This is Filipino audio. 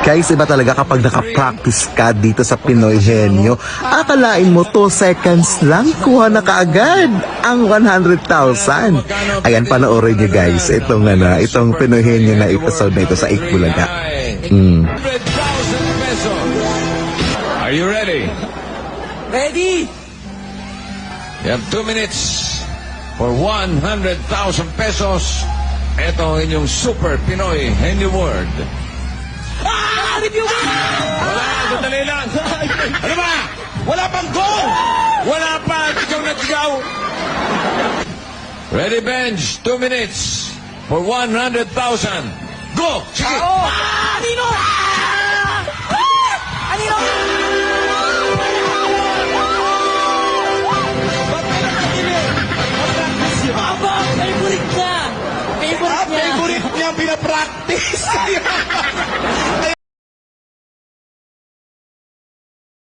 Guys, iba talaga kapag nakapractice ka dito sa Pinoy Henyo. Akalain mo 2 seconds lang, kuha na kaagad ang 100,000. Ayan, panoorin nyo guys, itong Pinoy Henyo na episode na ito sa Ikbulaga. 100,000 pesos. Are you ready? Ready? You have 2 minutes for 100,000 pesos. Ito ang inyong Super Pinoy Henyo Word. Review mo! Wala, sandali lang. Ano ba? Wala pang go! Wala pa, ikaw na ikaw. Ready, Benj? 2 minutes for 100,000. Go! Sige! Nino!